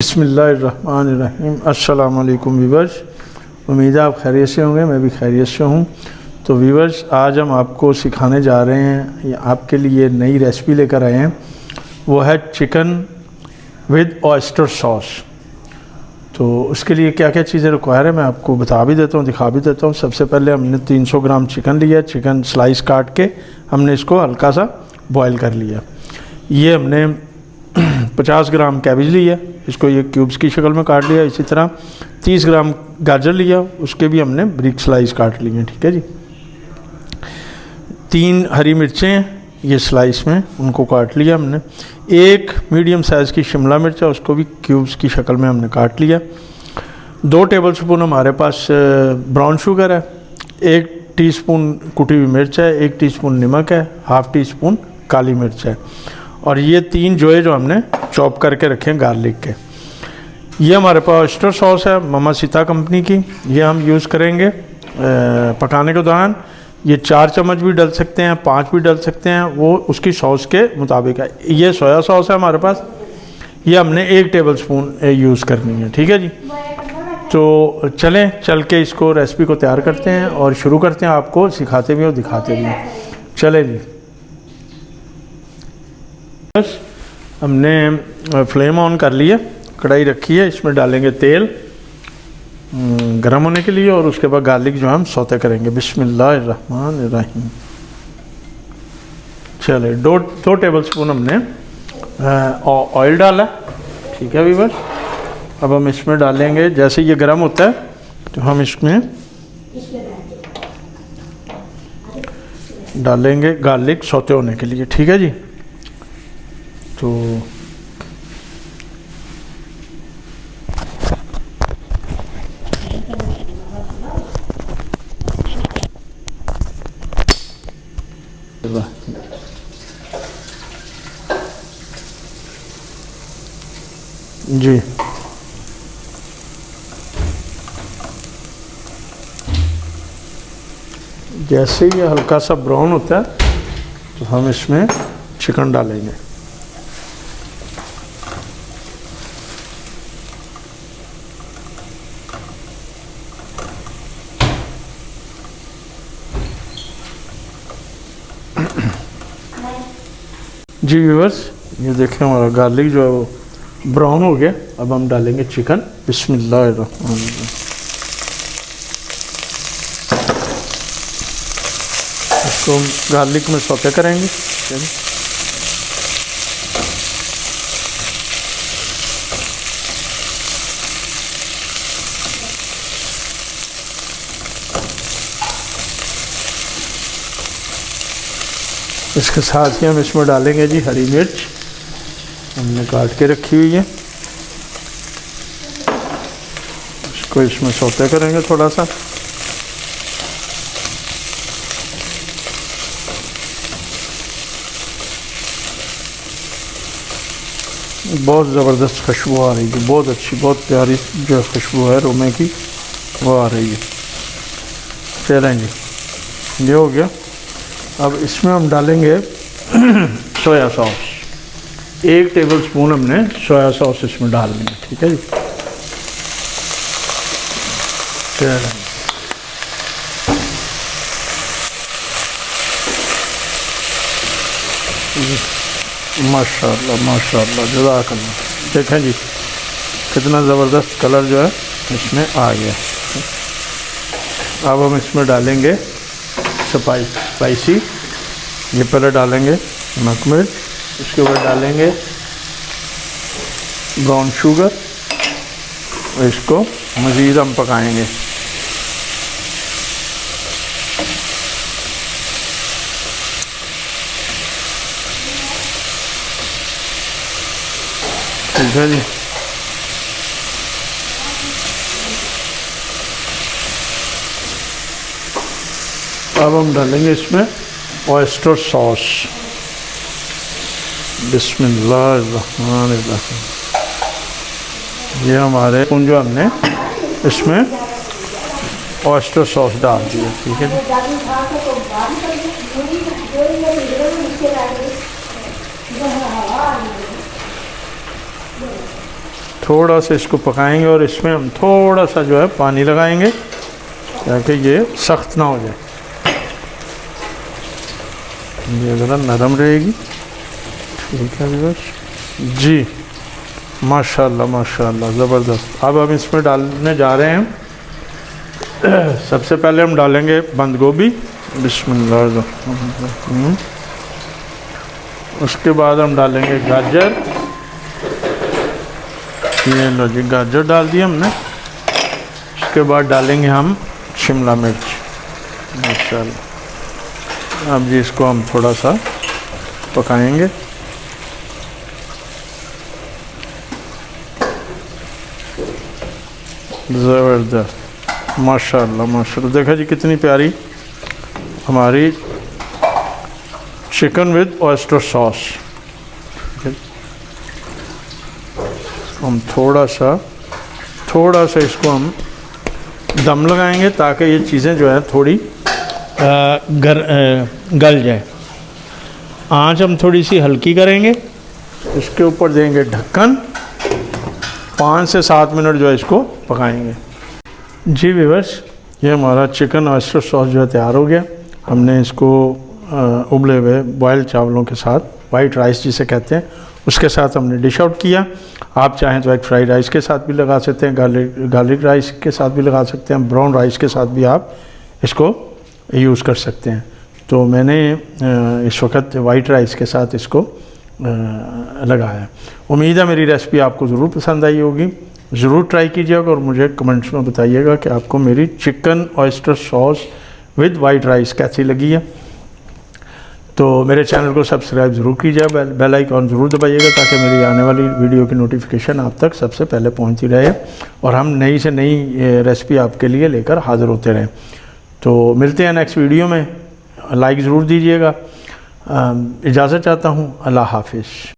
बिस्मिल्लाहिर्रहमानिर्रहीम। अस्सलाम वालेकुम व्यूअर्स, उम्मीद है आप खैरियत से होंगे। मैं भी खैरियत से हूँ। तो व्यूअर्स, आज हम आपको सिखाने जा रहे हैं, आपके लिए नई रेसिपी लेकर आए हैं। वो है चिकन विद ऑयस्टर सॉस। तो उसके लिए क्या क्या चीज़ें रिक्वायर है मैं आपको बता भी देता हूँ, दिखा भी देता हूँ। सबसे पहले हमने 300 ग्राम चिकन लिया। चिकन स्लाइस काट के हमने इसको हल्का सा बॉयल कर लिया। ये हमने 50 ग्राम कैबेज लिया, इसको ये क्यूब्स की शक्ल में काट लिया। इसी तरह 30 ग्राम गाजर लिया, उसके भी हमने ब्रिक स्लाइस काट लिए। ठीक है जी। 3 हरी मिर्चें ये स्लाइस में, उनको काट लिया हमने। 1 मीडियम साइज़ की शिमला मिर्च है, उसको भी क्यूब्स की शक्ल में हमने काट लिया। 2 टेबलस्पून हमारे पास ब्राउन शुगर है। 1 टीस्पून कुटी हुई मिर्च है। 1 टीस्पून नमक है। हाफ़ टी स्पून काली मिर्च है। और ये 3 जो हमने चॉप करके रखे हैं गार्लिक के। ये हमारे पास ऑयस्टर सॉस है मामा सीता कंपनी की। ये हम यूज़ करेंगे पकाने के दौरान। ये 4 चम्मच भी डल सकते हैं, 5 भी डल सकते हैं, वो उसकी सॉस के मुताबिक है। ये सोया सॉस है हमारे पास, ये हमने 1 टेबलस्पून यूज़ करनी है। ठीक है जी। तो चल के इसको रेसिपी को तैयार करते हैं और शुरू करते हैं। आपको सिखाते भी और दिखाते भी हैं। चले जी। बस हमने फ्लेम ऑन कर लिया, कढ़ाई रखी है, इसमें डालेंगे तेल गरम होने के लिए और उसके बाद गार्लिक जो हम सौते करेंगे। बिस्मिल्लाहिर्रहमानिर्रहीम। चले 2 टेबलस्पून हमने ऑयल डाला। ठीक है व्यूअर्स, अब हम इसमें डालेंगे, जैसे ये गरम होता है तो हम इसमें डालेंगे गार्लिक सौते होने के लिए। ठीक है जी। तो जी, जैसे ही ये हल्का सा ब्राउन होता है तो हम इसमें चिकन डालेंगे। जी व्यूअर्स, ये देखें हमारा गार्लिक जो है वो ब्राउन हो गया। अब हम डालेंगे चिकन। बिस्मिल्लाहिर्रहमानिर्रहीम। इसको हम गार्लिक में सौते करेंगे। इसके साथ ही हम इसमें डालेंगे जी हरी मिर्च, हमने काट के रखी हुई है। इसको इसमें सौते करेंगे थोड़ा सा। बहुत ज़बरदस्त खुशबू आ रही है, बहुत अच्छी, बहुत प्यारी जो खुशबू है रोमे की, वो आ रही है। चलेंगे, ये हो गया। अब इसमें हम डालेंगे सोया सॉस। 1 टेबलस्पून हमने सोया सॉस इसमें डालनी है। ठीक है जी। माशाल्लाह माशाल्लाह, जज़ाकल्लाह। देखें जी कितना ज़बरदस्त कलर जो है इसमें आ गया। अब हम इसमें डालेंगे स्पाइसी। ये पहले डालेंगे नमक मिर्च, उसके बाद डालेंगे ब्राउन शुगर और इसको मज़ीद हम पकाएंगे। ठीक है जी। अब हम डालेंगे इसमें ऑयस्टर सॉस। बिस्मिल्लाहिर्रहमानिर्रहीम। ये हमारे जो हमने इसमें ऑयस्टर सॉस डाल दिया। ठीक है जी। थोड़ा सा इसको पकाएंगे और इसमें हम थोड़ा सा जो है पानी लगाएंगे ताकि ये सख्त ना हो जाए, ये ज़रा नरम रहेगी। ठीक है बस जी, माशाल्लाह माशाल्लाह ज़बरदस्त। अब हम इसमें डालने जा रहे हैं, सबसे पहले हम डालेंगे बंद गोभी, बिस्मिल्लाह। उसके बाद हम डालेंगे गाजर, ये लो जी गाजर डाल दिया हमने। उसके बाद डालेंगे हम शिमला मिर्च, माशाल्लाह। अब जी इसको हम थोड़ा सा पकाएंगे। ज़बरदस्त, माशाल्लाह माशाल्लाह। देखा जी कितनी प्यारी हमारी चिकन विद ऑयस्टर सॉस। हम थोड़ा सा इसको हम दम लगाएंगे ताकि ये चीज़ें जो है थोड़ी गल जाए। आँच हम थोड़ी सी हल्की करेंगे, इसके ऊपर देंगे ढक्कन, 5 से 7 मिनट जो है इसको पकाएंगे। जी व्यूअर्स, ये हमारा चिकन ऑयस्टर सॉस जो है तैयार हो गया। हमने इसको उबले हुए बॉयल्ड चावलों के साथ, वाइट राइस जिसे कहते हैं, उसके साथ हमने डिश आउट किया। आप चाहें तो एक फ्राइड राइस के साथ भी लगा सकते हैं, गार्लिक राइस के साथ भी लगा सकते हैं, ब्राउन राइस के साथ भी आप इसको यूज़ कर सकते हैं। तो मैंने इस वक्त वाइट राइस के साथ इसको लगाया। उम्मीद है मेरी रेसिपी आपको ज़रूर पसंद आई होगी, ज़रूर ट्राई कीजिएगा और मुझे कमेंट्स में बताइएगा कि आपको मेरी chicken oyster sauce with white rice कैसी लगी है। तो मेरे चैनल को सब्सक्राइब ज़रूर कीजिए, बेल आइकॉन ज़रूर दबाइएगा ताकि मेरी आने वाली वीडियो की नोटिफिकेशन आप तक सबसे पहले पहुंचती रहे और हम नई से नई रेसिपी आपके लिए लेकर हाज़िर होते रहें। तो मिलते हैं नेक्स्ट वीडियो में, लाइक ज़रूर दीजिएगा। इजाज़त चाहता हूँ, अल्लाह हाफिज़।